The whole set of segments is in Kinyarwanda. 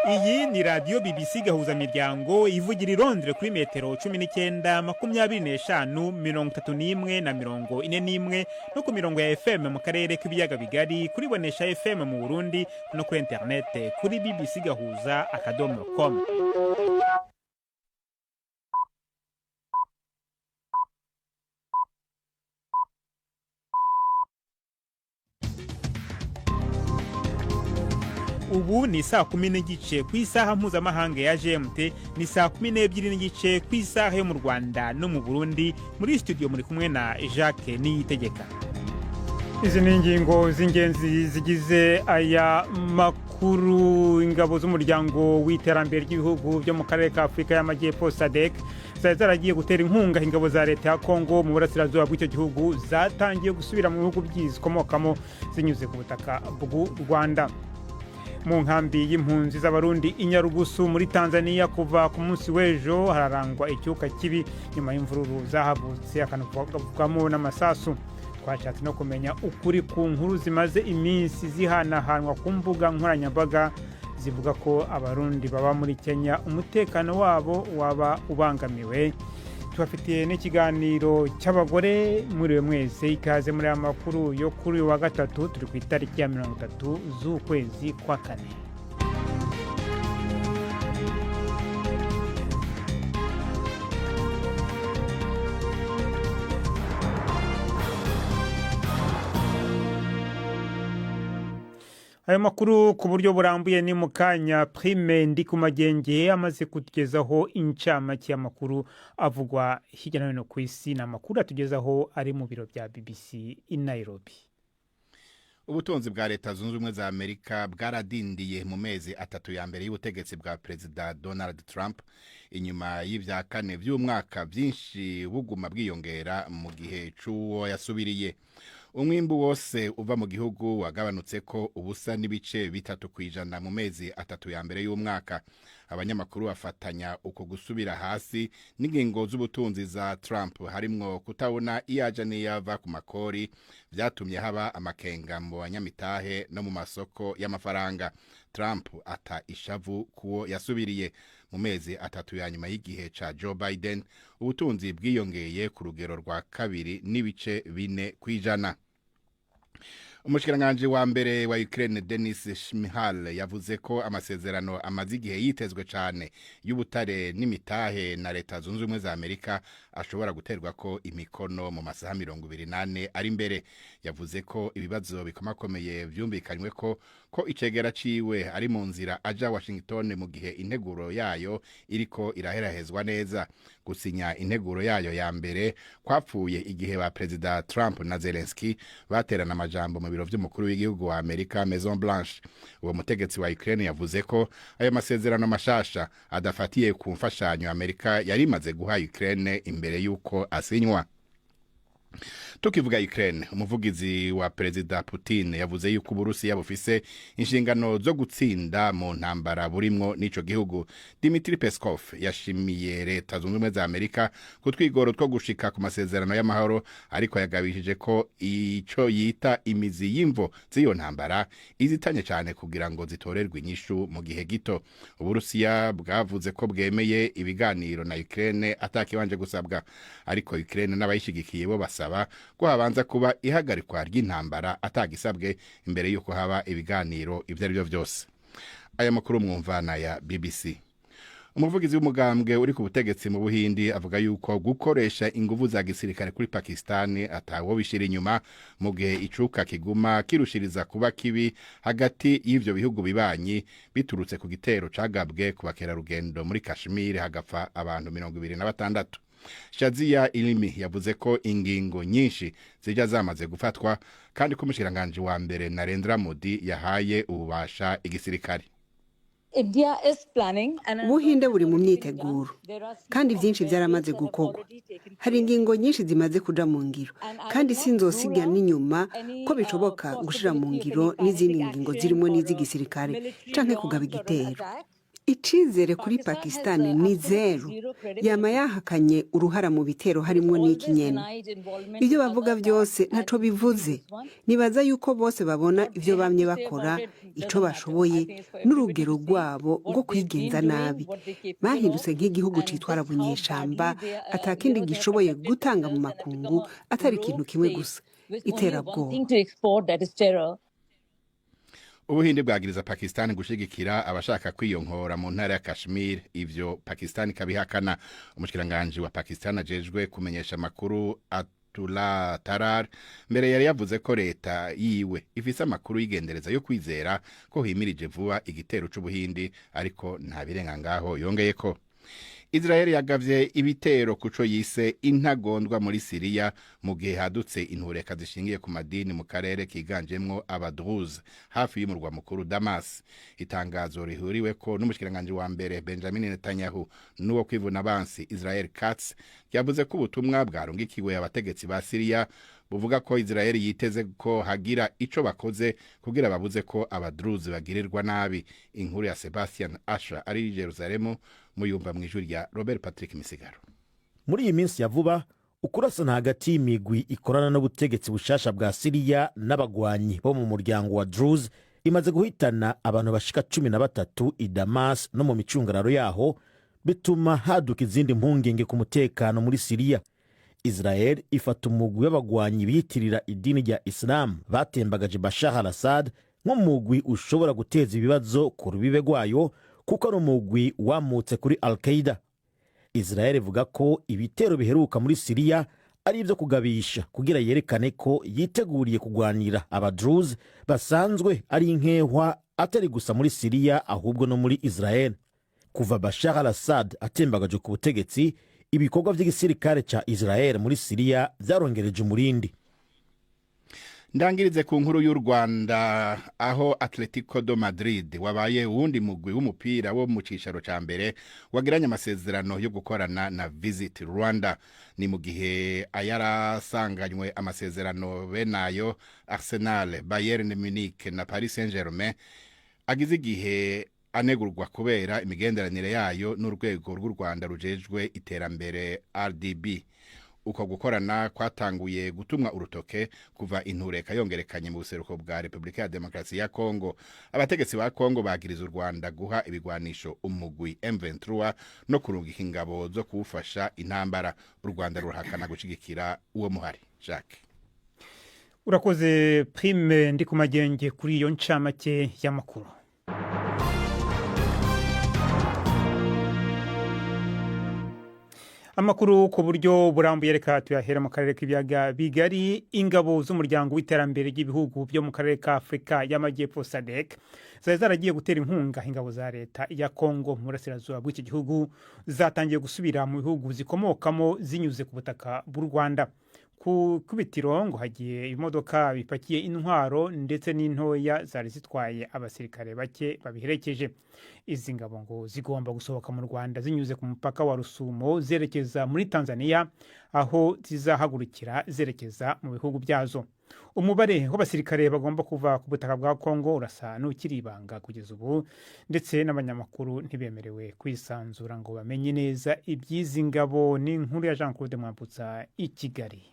Iyi ni radio BBC gahuza miryango ivugira i Londres kuri metero 19, 25, 31 na 41 no ku mirongo ya FM mu karere k'ibiyaga bigari kuri Bonesha FM mu Burundi no kuri internet kuri bbcgahuza.com. Ubu ni saa 10 n'igice ku isaha mpuzamahanga ya GMT, ni saa 12 n'igice ku isaha yo mu Rwanda no mu Burundi. Muri studio muri kumwe na Jacques Niyitegeka. Izi ni ingingo z'ingenzi zigize aya makuru. Ingabo z'umuryango w'iterambere ry'ibihugu byo mu karere ka Afrika y'Amajyepfo SADC zaragiye gutera inkunga ingabo za leta ya Kongo mu burasirazuba bw'icyo gihugu zatangiye gusubira mu bihugu by'izikomokamo zinyuze ku butaka bw'u Rwanda. Mu nkambi y'impunzi z'abarundi Inyarugusu muri Tanzania kuva ku munsi w'ejo hararangwa icyuka kibi nyuma y'imvururu zahabutse akanavugamo n'amasasu. Twashatse no kumenya ukuri ku nkuru zimaze iminsi zihanahanwa ku mbuga nkoranyambaga zivuga ko abarundi baba muri Kenya umutekano wabo waba ubangamiwe. Tubafitiye n'ikiganiro cy'abagore muri mwese, ikaze muri amakuru yo kuri wa gatatu turi ku itariki ya 30 z'ukwezi kwa kane. Ayo makuru ku buryo burambuye ni mukanya. Prime Ndikumagenge amaze kutugezaho incamake y'amakuru avugwa hirya no hino ku isi, na makuru atugezaho ari mu biro bya BBC i Nairobi. Ubutunzi bwa leta zunze ubumwe za Amerika bwaradindiye mu mezi atatu ya mbere y'ubutegetsi bwa Perezida Donald Trump, inyuma y'ivya kane vy'umwaka byinshi buguma bwiyongera mu gihe c'uwo yasubiriye. Umwimbu wose uva mu gihugu wagabanutse ko ubusa n'ibice 3% mu mezi atatu ya mbere y'umwaka. Abanyamakuru bafatanya uko gusubira hasi n'ingingo z'ubutunzi za Trump harimwo kutabona iyaja n'iyava ku makori, vyatumye haba amakenga mu banyamitahe no mu masoko y'amafaranga. Trump ata ishavu kuwo yasubiriye. Mu mezi atatu ya nyuma y'igihe ca Joe Biden ubutunzi bwiyongeye ku rugero rwa 2.4%. Umushikiranganje wa mbere wa Ukraine Denis Shmyhal yavuze ko amasezerano amaze igihe yitezwe cyane y'ubutare n'imitahe na leta zunze ubumwe za Amerika ashobora guterwa ko imikono mu masaha 28 ari imbere. Yavuze ko ibibazo bikomakomeye vyumvikanywe ko icegera ciwe ari mu nzira aja Washington mu gihe integuro yayo iriko iraherahezwa neza. Gusinya integuro yayo ya mbere kwapfuye igihe ba President Trump na Zelensky baterana amajambo mu biro vy'umukuru w'igihugu wa Amerika Maison Blanche. Uwo mutegetsi wa Ukraine yavuze ko ayo masezerano mashasha adafatiye ku mfashanyo Amerika yari imaze guha Ukraine imbere yuko asinywa. Tukivuga Ukraine, umuvugizi wa Perezida Putin yavuze yuko Uburusiya bufise inshingano zo gutsinda mu ntambara burimwo n'ico gihugu. Dmitry Peskov yashimiye leta zunze ubumwe za Amerika kutwigoro two gushika ku masezerano y'amahoro, ariko yagabishije ko ico yita imizi y'imvo z'iyo ntambara izitanye cyane kugira ngo zitorerwe inyishu mu gihe gito. Uburusiya bwavuze ko bwemeye ibiganiro na Ukraine atakibanje gusabwa, ariko Ukraine n'abayishigikiye bo basaba ko habanza kuba ihagarikwa ry'intambara atagisabwe imbere yuko haba ibiganiro ibyo ari byo byose. Aya makuru mwumvana ya BBC. Umuvugizi w'umugambwe uri ku butegetsi mu Buhindi avuga yuko gukoresha inguvu za gisirikare kuri Pakistan atawo bishira inyuma mu gihe icuka kiguma kirushiriza kuba kibi hagati y'ivyo bihugu bibanyi biturutse ku gitero cagabwe ku bakerarugendo muri Kashmir hagapfa abantu 26. Shazia Ilimi yavuze ko ingingo nyinshi zija zamaze gufatwa kandi ko umushikiranganje wa mbere Narendra Modi yahaye ububasha igisirikare. Ubuhinde buri mu myiteguro kandi byinshi byaramaze gukorwa. Hari ingingo nyinshi zimaze kuja mu ngiro kandi sinzosiga n'inyuma ko bishoboka gushira mu ngiro n'izindi ngingo zirimo n'iz'igisirikare canke kugaba igitero. icizere kuri Pakistan ni zero. Yama yahakanye uruhara mu bitero harimo n'iki nyene. Ibyo bavuga byose ntaco bivuze. Nibaza yuko bose babona ivyo bamye bakora, ico bashoboye n'urugero rwabo rwo kwigenza nabi. Bahindutse nk'igihugu citwara bunyeshamba, atakindi gishoboye gutanga mu makungu atari ikintu kimwe gusa, iterabwoba. Ubuhinde bwagiriza Pakistan gushigikira abashaka kwiyonkora mu ntara ya Kashmir, ivyo Pakistan kabihakana. Umushikiranganje wa Pakistan ajejwe kumenyesha makuru Atullah Tarar mbere yari yavuze ko leta yiwe ifise amakuru yigendereza yo kwizera ko himirije vuba igitero c'ubuhindi, ariko nta birenga ngaho. Yongeye ko Israel yagavye ibitero kuco yise intagondwa muri Syria mu gihe hadutse intureka zishingiye ku madini mu karere kiganjemwo abadruze hafi y'umurwa mukuru Damas. Itangazo rihuriwe ko n'umushikiranganje wa mbere Benjamin Netanyahu n'uwo kwivuna abansi Israel Katz yavuze ko ubutumwa bwarungikiwe abategetsi ba Syria buvuga ko Israel yiteze ko hagira ico bakoze kugira babuze ko abadruze bagirirwa nabi. Inkuru ya Sebastian Asha ari Jerusalemu muyumva mwijuri rya Robert Patrick Misigaro. Muri iyi minsi ya vuba ukurasana hagati y'imigwi ikorana n'ubutegetsi bushasha bwa Syria n'abagwanyi bo mu muryango wa Druze imaze guhitana abantu bashika 13 i Damas no mu micungararo yaho, bituma haduka izindi mpungenge ku mutekano muri Syria. Israel ifata umugwi w'abagwanyi biyitirira idini rya Islam batembagaje Bashar al-Assad nk'umugwi ushobora guteza ibibazo ku rubibe rwayo, kuko ari umugwi wamutse kuri Al-Qaeda. Israel ivuga ko ibitero biheruka muri Syria ari ivyo kugabisha kugira yerekane ko yiteguriye kugwanira abadruze basanzwe ari inkehwa atari gusa muri Syria ahubwo no muri Israel. Kuva Bashar al-Assad atembagaje ku butegetsi, ibikorwa vy'igisirikare ca Israel muri Syria vyarongereje umurindi. Ndangirize ku nkuru y'u Rwanda, aho Atletico do Madrid wabaye uwundi mugwi w'umupira wo mu cicaro ca mbere wagiranye amasezerano yo gukorana na Visit Rwanda. Ni mu gihe ayarasanganywe amasezerano benayo Arsenal, Bayern Munich na Paris Saint-Germain agize igihe anegurwa kubera imigenderanire yayo n'urwego rw'u Rwanda rujejwe iterambere RDB. Uko gukorana kwatanguye gutumwa urutoke kuva intureka yongerekanye mu buseruko bwa Republika ya Demokarasi ya Kongo. Abategetsi ba Kongo bagiriza u Rwanda guha ibigwanisho umugwi M23 no kurungika ingabo zo kuwufasha intambara. U Rwanda ruhakana gushigikira uwo muhari. Jacques urakoze Prime ndi ku magenge kuri iyo ncamake y'amakuru. Amakuru ku buryo burambuye reka tuyahera mu karere k'ibiyaga bigari. Ingabo z'umuryango w'iterambere ry'ibihugu byo mu karere ka Afrika y'Amajyepfo SADC zari zaragiye gutera inkunga ingabo za leta ya Kongo mu burasirazuba bw'iki gihugu zatangiye gusubira mu bihugu zikomokamo zinyuze ku butaka bw'u Rwanda. Ku kubitiro ngo hagiye imodoka bipakiye intwaro ndetse n'intoya zari zitwaye abasirikare bake babiherekeje. Izi ngabo ngo zigomba gusohoka mu Rwanda zinyuze ku mupaka wa Rusumo zerekeza muri Tanzania, aho zizahagurukira zerekeza mu bihugu byazo. Umubare w'abasirikare bagomba kuva ku butaka bwa Kongo urasa n'ukiri ibanga kugeza ubu, ndetse n'abanyamakuru ntibemerewe kwisanzura ngo bamenye neza iby'izi ngabo. Ni inkuru ya Jean Claude Mwambutsa i Kigali.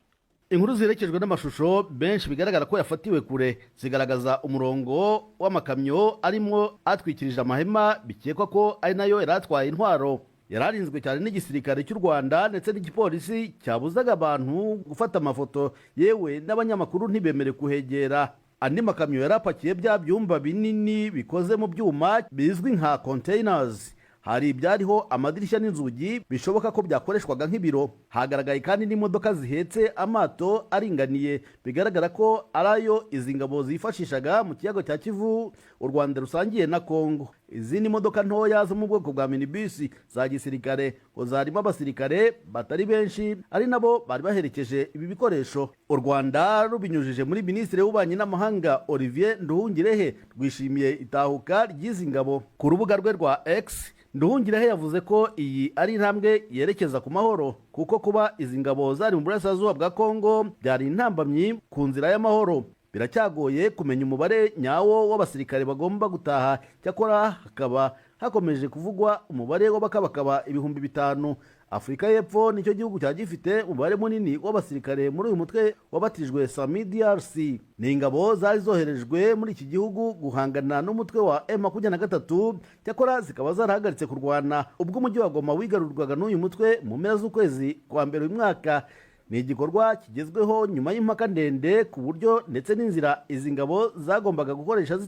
Inkuru zirekejwe n'amashusho benshi bigaragara ko yafatiwe kure zigaragaza umurongo w'amakamyo arimo atwikirije amahema, bikekwa ko ari nayo yaratwaye intwaro. Yararinzwe cyane n'igisirikare cy'u Rwanda ndetse n'igipolisi cyabuzaga abantu gufata amafoto, yewe n'abanyamakuru ntibemere kuhegera. Andi makamyo yarapakiye bya byumba binini bikoze mu byuma bizwi nka containers. Hari ibyariho amadirishya n'inzugi bishoboka ko byakoreshwaga nk'ibiro. Hagaragaye kandi n'imodoka zihetse amato aringaniye, bigaragara ko arayo izi ngabo zifashishaga mu kiyaga cya Kivu u Rwanda rusangiye na Kongo. Izindi modoka ntoya zo mu bwoko bwa minibus za gisirikare ngo zarimo abasirikare batari benshi, ari nabo bari baherekeje ibi bikoresho. U Rwanda rubinyujije muri Minisitiri w'Ububanyi n'Amahanga Olivier Nduhungirehe rwishimiye itahuka ry'izi ngabo. Ku rubuga rwe rwa X, Nduhungirehe yavuze ko iyi ari intambwe yerekeza ku mahoro, kuko kuba izi ngabo zari mu burasirazuba bwa Kongo byari intambamyi ku nzira y'amahoro. biracyagoye kumenya umubare nyawo w'abasirikare bagomba gutaha, cyakora hakaba hakomeje kuvugwa umubare w'abakabakaba 5,000. Afurika y'Epfo nicyo gihugu cya gifite umubare munini w'abasirikare muri uyu mutwe wabatijwe Sami DRC. Ni ingabo zari zoherejwe muri iki gihugu guhangana n'umutwe wa M23, cyakora zikaba zarahagaritse kurwana ubwo umujyi wa Goma wigarurwaga n'uyu mutwe mu mpera z'ukwezi kwa mbere uyu mwaka. Ni igikorwa kigezweho nyuma y'impaka ndende ku buryo ndetse n'inzira izi ngabo zagombaga gukoresha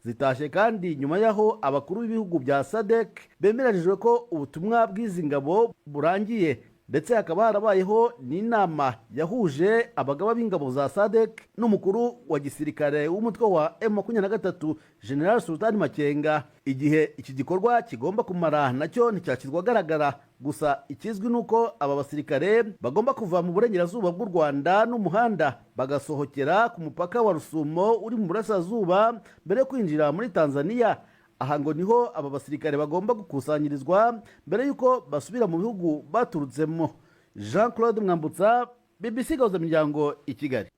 zitashye kandi nyuma y'aho abakuru b'ibihugu bya SADC bemeranijwe ko ubutumwa bw'izi ngabo burangiye, ndetse hakaba harabayeho n'inama yahuje abagaba b'ingabo za SADC n'umukuru wa gisirikare w'umutwe wa M23 General Sultan Makenga. Igihe iki gikorwa kigomba kumara nacyo nticyashyirwa agaragara, gusa ikizwi nuko aba basirikare bagomba kuva mu burengerazuba bw'u Rwanda n'umuhanda bagasohokera ku mupaka wa Rusumo uri mu burasirazuba mbere yo kwinjira muri Tanzania. Aha ngo niho aba basirikare bagomba gukusanyirizwa mbere yuko basubira mu bihugu baturutsemo. Jean Claude Mwambutsa, BBC Gahuza Miryango, i Kigali.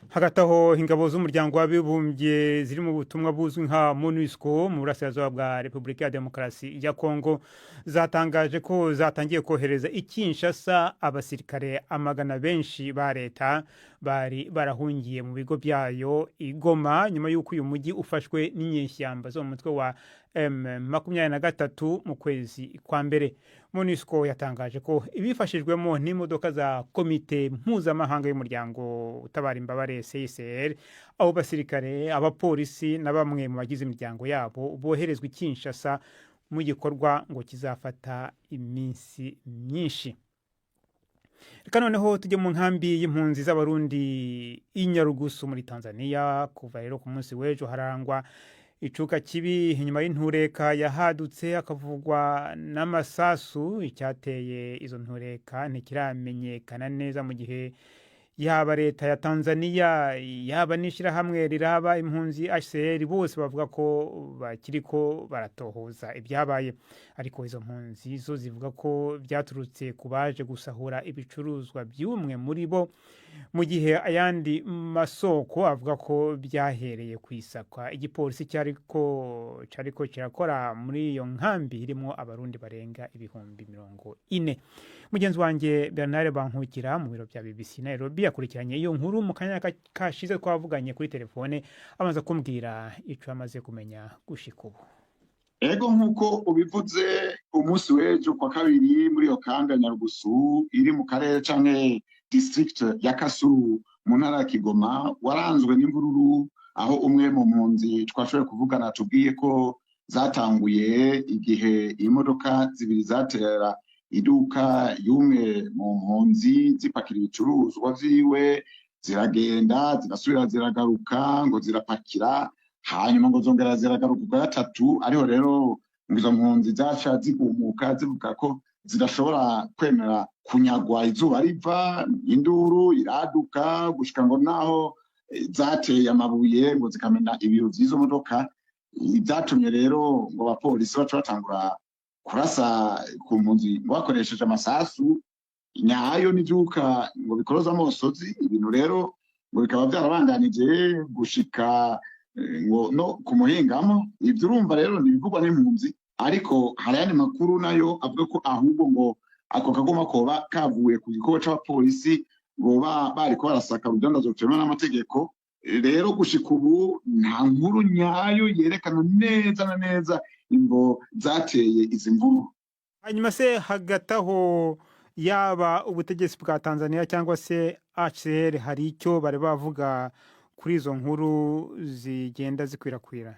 Hagati aho ingabo z'umuryango w'abibumbye ziri mu butumwa buzwi nka MONUSCO mu burasirazuba bwa Repubulika ya Demokarasi ya Kongo zatangaje ko zatangiye kohereza i Kinshasa abasirikare amagana benshi ba leta bari barahungiye mu bigo byayo i Goma nyuma y'uko uyu mujyi ufashwe n'inyeshyamba zo mu mutwe wa M23 mu kwezi kwa mbere. MONUSCO yatangaje ko ibifashijwemo n'imodoka za komite mpuzamahanga y'umuryango utabara imbabare CICR, abo basirikare, abapolisi na bamwe mu bagize imiryango yabo boherezwa i Kinshasa mu gikorwa ngo kizafata iminsi myinshi. Reka noneho tujye mu nkambi y'impunzi z'abarundi i Nyarugusu muri Tanzania. Kuva rero ku munsi w'ejo harangwa icuka kibi inyuma y'intureka yahadutse akavugwa n'amasasu. Icyateye izo ntureka ntikiramenyekana neza, mu gihe yaba leta ya Tanzania yaba n'ishirahamwe riraba impunzi HCR bose bavuga ko bakiriko baratohoza ibyabaye. Ariko izo mpunzi zo zivuga ko byaturutse kubaje gusahura ibicuruzwa by'umwe muri bo, mu gihe ayandi masoko avuga ko byahereye kwisakwa igipolisi cyariko kirakora muri iyo nkambi irimo abarundi barenga 40,000. Mugenzi wanjye Bernard Bankukira mu biro bya BBC Nairobi yakurikiranye iyo nkuru mu kanya kashize twavuganye kuri telefone, amaze kumbwira ico amaze kumenya gushika ubu. Ego nk'uko ubivuze, umunsi w'ejo kwa kabiri muri iyo kambi ya Nyarugusu iri mu karere canke district ya Kasulu mu ntara ya Kigoma waranzwe n'imvururu, aho umwe mu mpunzi twashoboye kuvugana tubwiye ko zatanguye igihe imodoka zibiri zatera iduka y'umwe mu mpunzi zipakira ibicuruzwa vyiwe, ziragenda zirasubira ziragaruka ngo zirapakira, hanyuma ngo zongera ziragaruka kwa gatatu. Ariho rero izo mpunzi zaca zigumuka zivuga ko zidashobora kwemera kunyagwa izuba riva, induru iraduka gushika ngo naho zateye amabuye ngo zikamena ibiro vy'izo modoka. Byatumye rero ngo abapolisi baca batangura kurasa ku mpunzi bakoresheje amasasu nyayo n'ivyuka ngo bikoroza amosozi. Ibintu rero ngo bikaba byarabandanije gushika ngo no kumuhingamo. Ibyo urumva rero nibivugwa n'impunzi, ariko hari ayandi makuru nayo avuga ko ahubwo ngo ako kagoma koba kavuye ku gikorwa c'abapolisi ngo bariko barasaka urudandazwa rutemewe n'amategeko. Rero gushika ubu nta nkuru nyayo yerekana neza na neza imvo zateye izi mvuru. Hanyuma se hagati aho yaba ubutegetsi bwa Tanzania cyangwa se HCR hari icyo bari bavuga kuri izo nkuru zigenda zikwirakwira?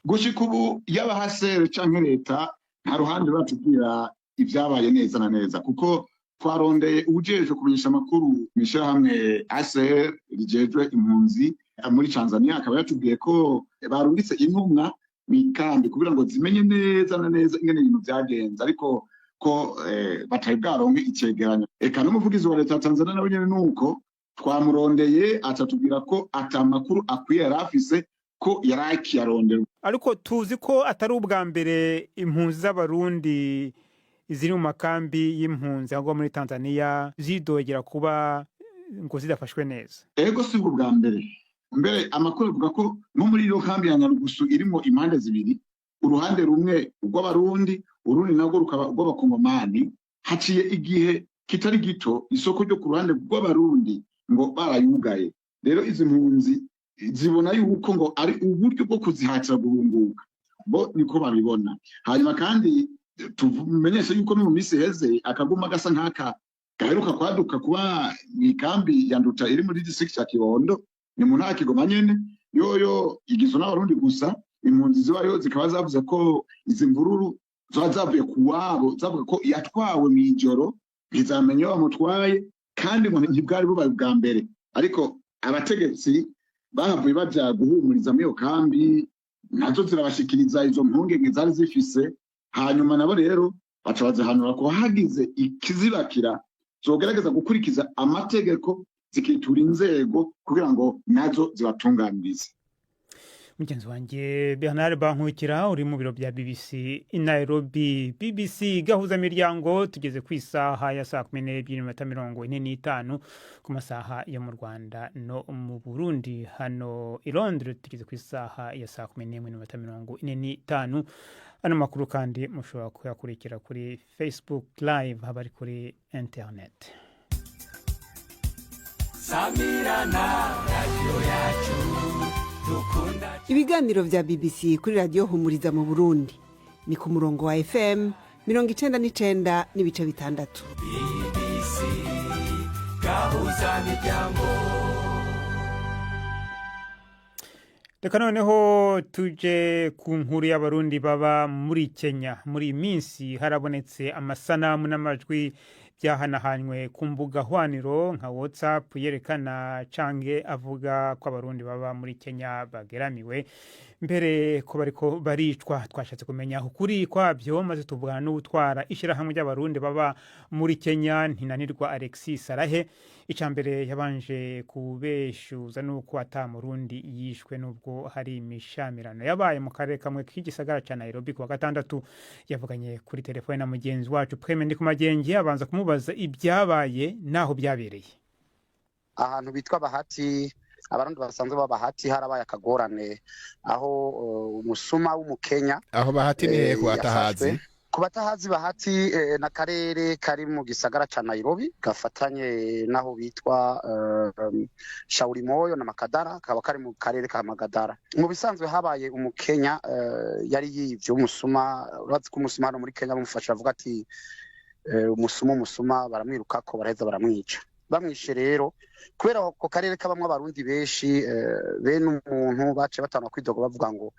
Gushika ubu yaba HCR canke leta nta ruhande batubwira ibyabaye neza na neza, kuko twarondeye ubujeje kumenyesha amakuru mw'ishirahamwe HCR rijejwe impunzi muri Tanzania, akaba yatubwiye ko barungitse intumwa mikambi kugira ngo zimenye neza na neza ingene ibintu byagenze, ariko ko batari bwaronke icegeranyo. Eka n'umuvugizi wa leta ya Tanzania nawe nyene nuko twamurondeye atatubwira ko atamakuru akwiye yarafise ko yaraki yarondera. Ariko tuzi ko atari ubwa mbere impunzi z'abarundi ziri mu makambi y'impunzi aho muri Tanzania zidogera kuba ngo zidafashwe neza. Ego si ubwa mbere, mbere amakuru avuga ko no muri iyo kambi ya Nyarugusu irimo impande zibiri, uruhande rumwe rw'abarundi urundi nabwo rukaba rw'abakongomani. Haciye igihe kitari gito isoko ryo ku ruhande rw'abarundi ngo barayugaye. Rero izi mpunzi zibona yuko ngo ari uburyo bwo kuzihatira guhunguka, bo niko babibona. Hanyuma kandi tumenyesha yuko no mu minsi heze akaguma gasa nk'aka gaheruka kwaduka kuba ikambi ya Nduta iri muri district ya Kibondo, ni mu ntara Kigoma nyene, yoyo igizwe n'abarundi gusa. Impunzi zibayo zikaba zavuze ko izi mvururu zoba zavuye ku wabo, zavuga ko yatwawe mw'ijoro, ntizamenye bamutwaye kandi ngo ntibwari bubaye bwa mbere. Ariko abategetsi bahavuye baja guhumuriza muri iyo kambi, nazo zirabashikiriza izo mpungenge zari zifise. Hanyuma nabo rero baca bazihanura ko hagize ikizibakira zogerageza gukurikiza amategeko, zikitura inzego kugira ngo nazo zibatunganirize. Mugenzi wanjye Bernard Bankukira uri mu biro bya BBC i Nairobi. BBC gahuza miryango tugeze ku isaha ya 12:45 ku masaha yo mu Rwanda no mu Burundi. Hano i Londres tugeze ku isaha ya 11:45. Ano makuru kandi mushobora kuyakurikira kuri Facebook Live, habari kuri internet. Samirana radio yacu dukunda. Ibiganiro vya BBC kuri radio Humuriza mu Burundi ni ku murongo wa FM 99.6. BBC gahuza miryango. Reka noneho tuje ku nkuru y'abarundi baba muri Kenya. Muri minsi harabonetse amasanamu n'amajwi byahanahanywe ku mbuga hwaniro nka WhatsApp yerekana canke avuga ko abarundi baba muri Kenya bageramiwe mbere ko bariko baricwa. Twashatse kumenya ukuri kwabyo maze tuvugana n'utwara ishirahamwe ry'abarundi baba muri Kenya Ntinanirwa Alexis Sarahe. Icambere yabanje kubeshuza nuko atamurundi yishwe nubwo hari imishamirano yabaye mu karere kamwe k'igisagara ca Nairobi ku wa gatandatu. Yavuganye kuri telefone na mugenzi wacu Preme Ndikumagenge abanza kumubaza ibyabaye naho byabereye. Ahantu bitwa Bahati, abarundi basanzwe babahati harabaye akagorane aho umusuma w'umukenya. Aho Bahati ni ku atahazi. Ku batahazi Bahati na karere kari mu gisagara ca Nairobi gafatanye naho bitwa Shaurimoyo na Makadara, kaba kari mu karere ka Magadara. Mu bisanzwe habaye umukenya yari yivye umusuma. Urazi ko umusuma hano muri Kenya bamufasha avuga ati umusuma baramwiruka ko baraheza baramwica. Bamwishe rero kubera ko karere kabamwe abarundi benshi bene umuntu bace batana kwidogo bavuga ngo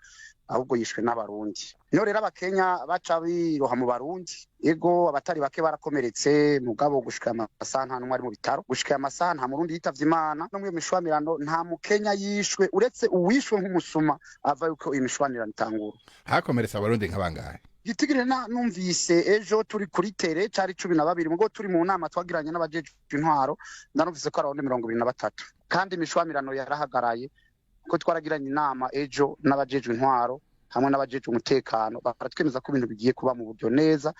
ahubwo yishwe n'abarundi. No rero abakenya baca biroha mu barundi, ego abatari bake barakomeretse, mugabo gushika amasaha nta numwe ari mu bitaro, gushika amasaha nta murundi yitavye Imana. No mu mishwamirano nta mukenya yishwe uretse uwishwe nk'umusuma ava yuko imishwamirano itangura. Hakomeretse abarundi nk'abangahe? Gitigire numvise ejo turi kuri tere cari 12 mugo turi mu nama twagiranye n'abajeje intwaro, ndanumvise ko arawundi 23 kandi imishwamirano yarahagaraye ko twaragiranye inama ejo n'abajeje intwaro hamwe n'abajeje umutekano baratwemeza ko ibintu bigiye kuba mu buryo neza.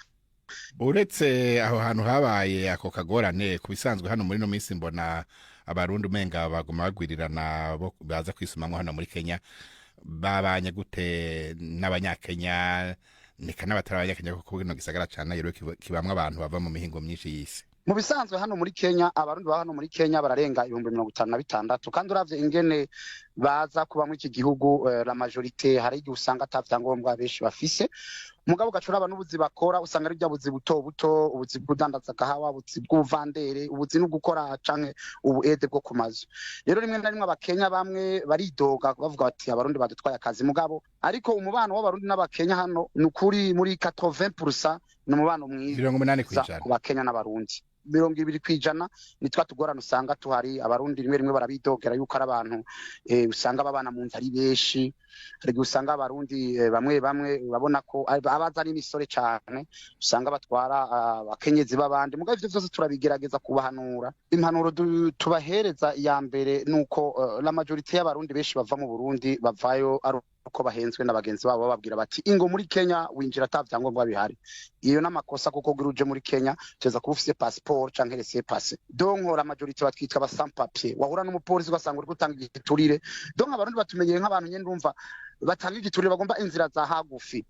Uretse aho hantu habaye ako kagorane kubisanzwe hano muri no minsi mbona abarundi umenga baguma bagwirirana bo baza kwisumamwe hano muri Kenya. Babanye gute n'abanyakenya nika n'abatarabanyakenya kuko bino gisagara cyane rero kibamwe abantu bava mu mihingo myinshi y'isi? Mu bisanzwe hano muri Kenya abarundi ba hano muri Kenya bararenga 56,000 kandi uravye ingene baza kuba muri iki gihugu la majorité hari igihe usanga atavyangombwa benshi bafise. Mugabo gacuraba n'ubuzi bakora usanga ari byabuzi buto buto, ubuzi bw'udandaza gahawa, ubuzi bw'uvandere, ubuzi no gukora canke ubu ede bwo kumazu. Rero rimwe na rimwe abakenya bamwe baridoga bavuga bati abarundi badutwaye akazi, mugabo ariko umubano w'abarundi n'abakenya hano nukuri muri 80% n'umubano mwiza ku bakenya n'abarundi. 20% nitwa tugorana usanga tuhari. Abarundi rimwe barabidogera yuko ari abantu usanga babana mu nzari beshi, hari usanga abarundi bamwe babona ko abaza ari imisore cyane usanga batwara abakenyezi babandi. Mugabo ivyo byose turabigerageza kubahanura. Impanuro tubahereza ya mbere nuko la majorité y'abarundi beshi bava mu Burundi bavayo ari ko bahenzwe na bagenzi babo bababwira bati ingo muri Kenya winjira atavyangombwa bihari. Iyo namakosa kuko guruje muri Kenya ceza kuba ufise passport canke laissez-passer. Donc la majorité batwitwa ba sans papier. Wahura n'umupolisi ugasanga uri gutanga igiturire. Donc abarundi batumenyeye nk'abantu nyene ndumva batanga igiturire bagomba inzira za hagufi.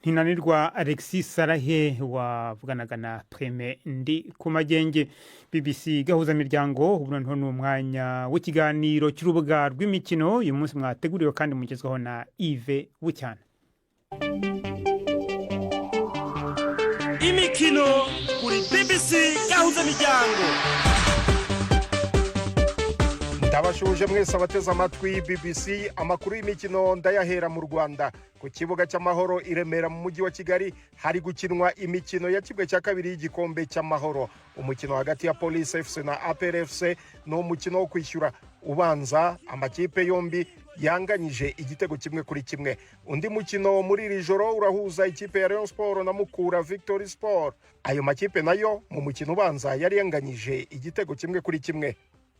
Ntinanirwa Alexis Sarahe wavuganaga na Prime ndi ku magenge. BBC gahuza miryango ubu noneho n'umwanya w'ikiganiro cy'urubuga rw'imikino uyu munsi mwateguriwe kandi mugezweho na Yves Bucyana. Imikino kuri BBC gahuza miryango. Ndabashuje mwese abateze amatwi BBC amakuru y'imikino ndayahera mu Rwanda ku kibuga cy'amahoro i Remera mu mujyi wa Kigali hari gukinwa imikino ya kimwe cya kabiri y'igikombe cy'amahoro. Umukino hagati ya Police FC na APR FC no umukino wo kwishyura ubanza amakipe yombi yanganyije igitego kimwe kuri kimwe. Undi mukino muri iri joro urahuza ikipe ya Rayon Sport na Mukura Victory Sport. Ayo makipe nayo mu mukino ubanza yari yanganyije igitego kimwe kuri kimwe.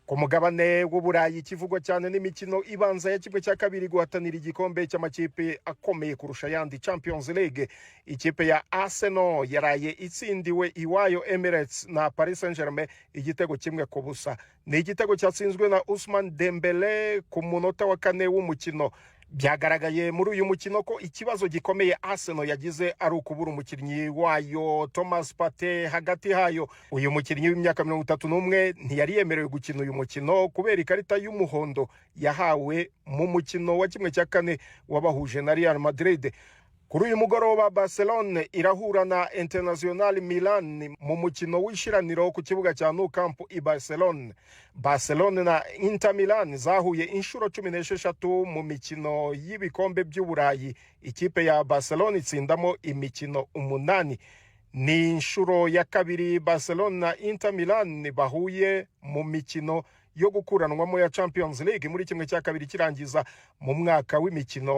Ku mugabane w'Uburayi kivugwa cyane n'imikino ibanza ya kimwe cya kabiri guhatanira igikombe cy'amakipe akomeye kurusha yandi Champions League. Ikipe ya Arsenal yaraye itsindiwe iwayo Emirates na Paris Saint-Germain igitego kimwe ku busa. Ni igitego cyatsinzwe na Ousmane Dembele ku munota wa 4 w'umukino. Byagaragaye muri uyu mukino ko ikibazo gikomeye Arsenal yagize ari ukubura umukinnyi wayo Thomas Partey hagati hayo. Uyu mukinnyi w'imyaka 31 ntiyari yemerewe gukina uyu mukino kubera ikarita y'umuhondo yahawe mu mukino wa kimwe cya kane wabahuje na Real Madrid. Kuri uyu mugoroba Barcelona irahura na Internazionale Milan mu mukino w'ishiraniro ku kibuga cya Nou Camp i Barcelona. Barcelona na Inter Milan zahuye inshuro 16 mu mikino y'ibikombe by'Uburayi. Ikipe ya Barcelona itsindamo imikino 8. Ni inshuro ya kabiri Barcelona na Inter Milan bahuye mu mikino yo gukuranwamo ya Champions League muri kimwe cya kabiri kirangiza mu mwaka w'imikino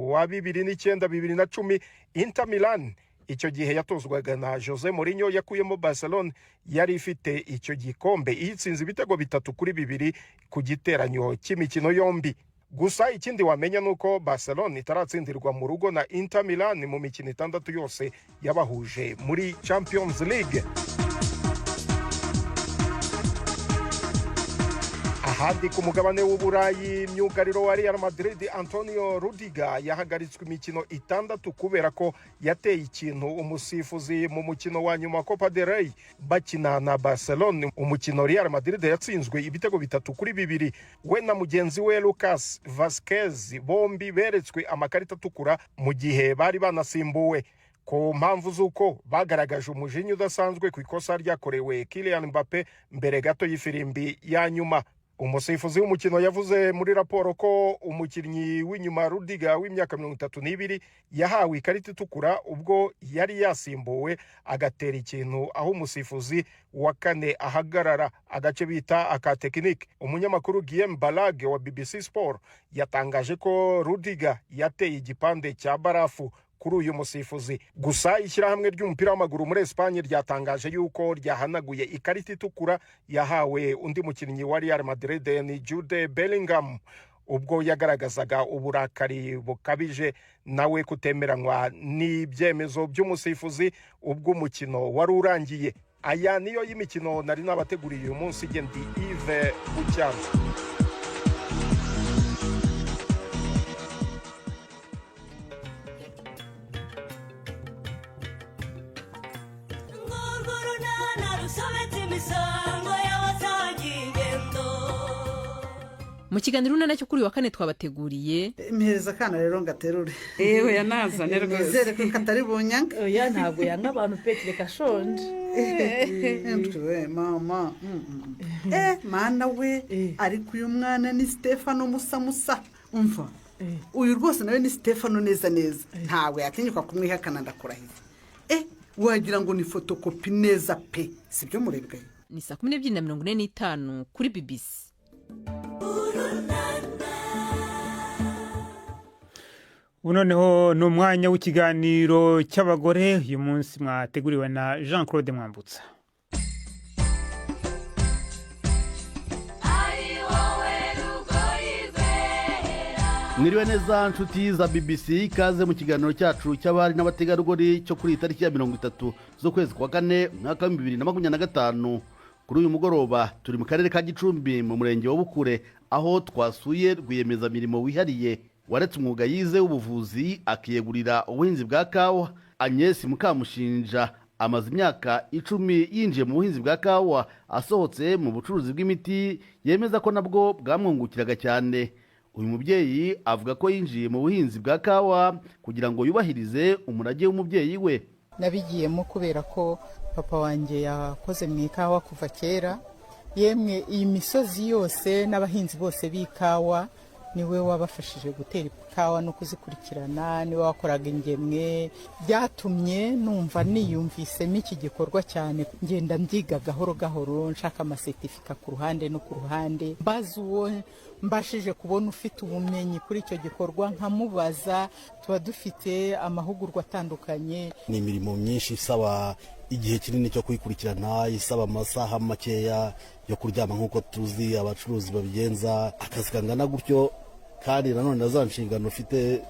wa 2009-2010. Inter Milan icyo gihe yatozwaga na Jose Mourinho yakuyemo Barcelona yari ifite icyo gikombe itsinze ibitego 3-2 ku giteranyo cy'imikino yombi. Gusa ikindi wamenya nuko Barcelona itaratsindirwa mu rugo na Inter Milan mu mikino 6 yose yabahuje muri Champions League. Ahandi ku mugabane w'Uburayi myugariro wa Real Madrid Antonio Rudiger yahagaritswe imikino 6 kubera ko yateye ikintu umusifuzi mu mukino wa nyuma Copa del Rey bakina na Barcelona. Umukino Real Madrid yatsinzwe ibitego 3-2. We na mugenzi we Lucas Vazquez bombi beretswe amakarita atukura mu gihe bari banasimbuwe ku mpamvu z'uko bagaragaje umujinya udasanzwe ku ikosa ryakorewe Kylian Mbappe mbere gato y'ifirimbi ya nyuma. Umusifuzi w'umukino yavuze muri raporo ko umukinnyi w'inyuma Rudiger w'imyaka 32 yahawe ikarita itukura ubwo yari yasimbuwe agatera ikintu aho umusifuzi wa 4 ahagarara agace bita aka technique. Umunyamakuru Guillaume Balage wa BBC Sport yatangaje ko Rudiger yateye igipande cya barafu kuri uyu musifuzi. Gusa ishyirahamwe ry'umupira w'amaguru muri Espagne ryatangaje yuko ryahanaguye ikarita itukura yahawe undi mukinnyi wa Real Madrid ni Jude Bellingham ubwo yagaragazaga uburakari bukabije nawe kutemeranywa n'ibyemezo by'umusifuzi ubwo umukino wari urangiye. Aya niyo y'imikino nari nabateguriye uyu munsi. Ndi Yves Bucyana. Mu kiganiro nacyo kuri wa 4 twabateguriye mpereza kana rero ngaterure ewe yanazane rwose nizere ko katari bunyanga oya ntabwo yanga abantu Petri kashonje we mama mana we ariko uyu mwana ni Stefano Musa umva uyu rwose nawe ni Stefano neza ntawe yatinyuka kumwihakana ndakurahiza wagira ngo ni fotokopi neza pe sibyo murebwe. Ni 12:45 kuri BBC. Unoneho n'umwanya w'ikiganiro cy'abagore uyu munsi mwateguriwe na Jean Claude Mwambutsa. Mwiriwe neza nshuti za BBC, ikaze mu kiganiro cyacu cy'abari n'abategarugori cyo kuri tariki ya 30 z'ukwezi kwa kane mwaka wa 2025. Kuri uyu mugoroba turi mu karere ka Gicumbi mu murenge wa Bukure, aho twasuye rwiyemezamirimo wihariye waretse umwuga yize w'ubuvuzi akiyegurira ubuhinzi bwa kawa. Agnes Mukamushinja amaze imyaka 10 yinjiye mu buhinzi bwa kawa, asohotse mu bucuruzi bw'imiti yemeza ko nabwo bwamwungukiraga cyane. Uyu mubyeyi avuga ko yinjiye mu buhinzi bwa kawa kugira ngo yubahirize umurage w'umubyeyi we. Nabigiyemo kubera ko papa wanjye yakoze mu ikawa kuva kera, yemwe iyi misozi yose n'abahinzi bose b'ikawa niwe wabafashije gutera ikawa no kuzikurikirana, niwe wakoraga ingemwe. Byatumye numva niyumvisemo iki gikorwa cyane, ngenda mbyiga gahoro gahoro, nshaka amasertifika ku ruhande no ku ruhande, mbaza uwo mbashije kubona ufite ubumenyi kuri icyo gikorwa nkamubaza. Tuba dufite amahugurwa atandukanye. Ni imirimo myinshi isaba igihe kinini cyo kwikurikirana, isaba amasaha makeya yo kuryama nk'uko tuzi abacuruzi babigenza. Akazi kangana gutyo kandi nanone za nshingano ufite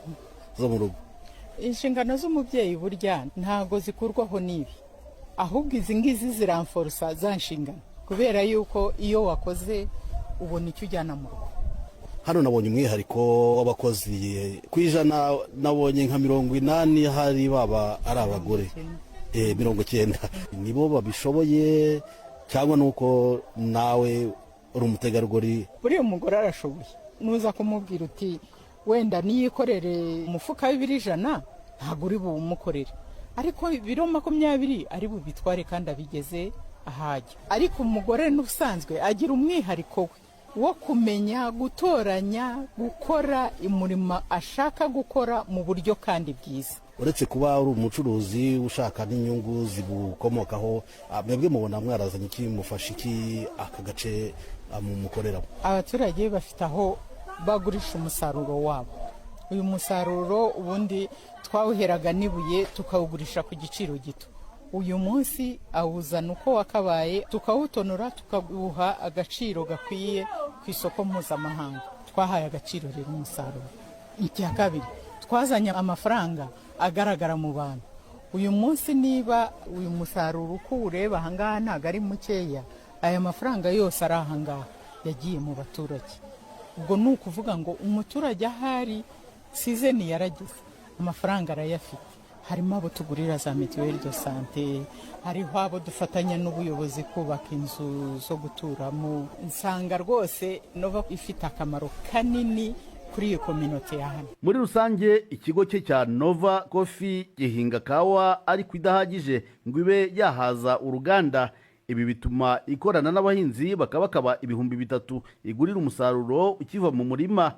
zo mu rugo. Inshingano z'umubyeyi burya ntago zikurwaho n'ibi, ahubwo izi ngizi ziramforsa za nshingano, kubera yuko iyo wakoze ubona icyo ujyana mu rugo. Hano nabonye umwihariko w'abakozi ku ijana, nabonye nka 80 hari baba ari abagore 90. Nibo babishoboye cyangwa nuko nawe uri umutegarugori? Buri umugore arashoboye, nuza kumubwira uti wenda niyikorere umufuka w'100 ntago uri bumukorere, ariko 20 ari bubitware kandi abigeze ahajya. Ariko umugore n'ubusanzwe agira umwihariko we wo kumenya gutoranya, gukora umurimo ashaka gukora mu buryo kandi bwiza. Uretse kuba uri umucuruzi ushaka n'inyungu zibukomokaho, mwebwe mubona mwarazanye iki, mufasha iki aka gace mu mukoreramo? Abaturage bafite aho bagurisha umusaruro wabo. Uyu musaruro ubundi twawuheraga nibuye tukawugurisha ku giciro gito. Uyu munsi awuzana uko wakabaye, tukawutonora tukaguha agaciro gakwiye ku isoko mpuzamahanga. Twahaye agaciro rero umusaruro. Icya kabiri, twazanye amafaranga agaragara mu bantu. Uyu munsi niba uyu musaruro uko ureba ahangaha ntago ari mukeya, aya mafaranga yose ari ahangaha yagiye mu baturage. Ubwo ni ukuvuga ngo umuturage ahari sizeni yarageze, amafaranga arayafite. Harimo abo tugurira za mituweli de sante, hariho abo dufatanya n'ubuyobozi kubaka inzu zo guturamo. Nsanga rwose Nova ifite akamaro kanini kuri iyo community ya hano. Muri rusange ikigo cye cya Nova Coffee gihinga kawa ariko idahagije ngo ibe yahaza uruganda. Ibi bituma ikorana n'abahinzi bakaba 3,000 igurira umusaruro ukiva mu murima.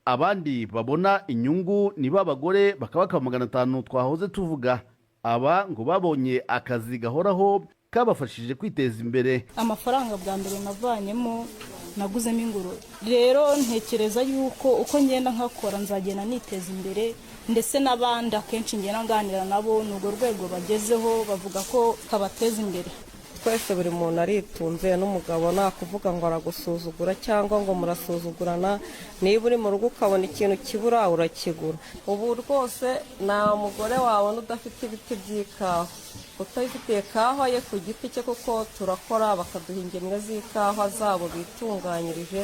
Abandi babona inyungu ni babagore bakaba 500 twahoze tuvuga. Aba ngo babonye akazi gahoraho kabafashije kwiteza imbere. Amafaranga bwa mbere navanyemo naguzemo ingurube, rero ntekereza yuko uko ngenda nkakora nzagenda niteza imbere, ndetse n'abandi akenshi ngenda nganira nabo n'urwo rwego bagezeho bavuga ko kabateza imbere. Twese buri muntu aritunze, n'umugabo nta kuvuga ngo aragusuzugura cyangwa ngo murasuzugurana. Niba uri mu rugo ukabona ikintu kibura urakigura. Ubu rwose nta mugore wawe udafite ibiti by'ikawa, utayifitiye kawa ye ku giti cye, kuko turakora bakaduha ingemwe z'ikawa zabo bitunganyirije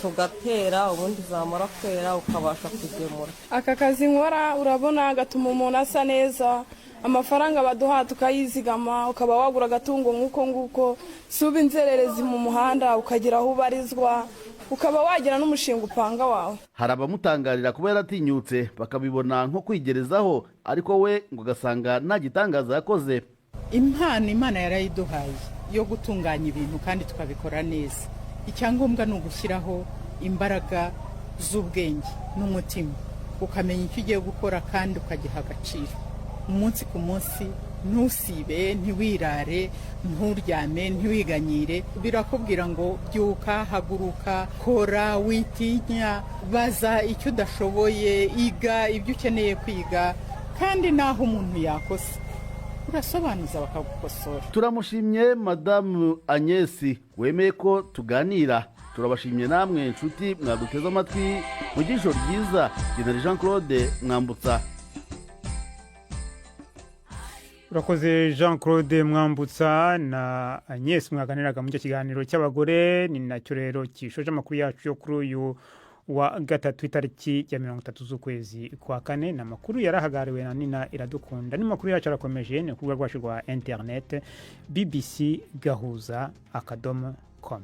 tugatera, ubundi zamara kwera ukabasha kugemura. Aka kazi nkora urabona gatuma umuntu asa neza, amafaranga baduha tukayizigama, ukaba wagura agatungo nk'uko nguko, suba inzererezi mu muhanda ukagira aho ubarizwa, ukaba wagira n'umushinga upanga wawe. Hari abamutangarira kuba yaratinyutse bakabibona nko kwigerezaho, ariko we ngo gasanga nta gitangaza yakoze. Impano Imana yarayiduhaye yo gutunganya ibintu kandi tukabikora neza. Icyangombwa ni ugushyiraho imbaraga z'ubwenge n'umutima, ukamenya icyo ugiye gukora kandi ukagiha agaciro. Umunsi ku munsi ntusibe, ntiwirare, nturyame, ntiwiganyire. Birakubwira ngo byuka, haguruka, kora, witinya, baza icyo udashoboye, iga ibyo ukeneye kwiga, kandi naho umuntu yakosa urasobanuza bakagukosora. Turamushimye Madamu Agnes wemeye ko tuganira. turabashimye namwe inshuti mwaduteze amatwi mu gisho ryiza General Jean Claude Mwambutsa. urakoze Jean Claude Mwambutsa na Agnes mwaganiraga mu kiganiro cy'abagore. Ni nacyo rero kishoje amakuru yacu yo kuri uyu wa gatatu itariki ya 30 z'ukwezi kwa kane. Na makuru yarahagariwe na Nina Iradukunda. Ni makuru yacu arakomeje ni ku rwego rwa internet bbc.gahuza.com.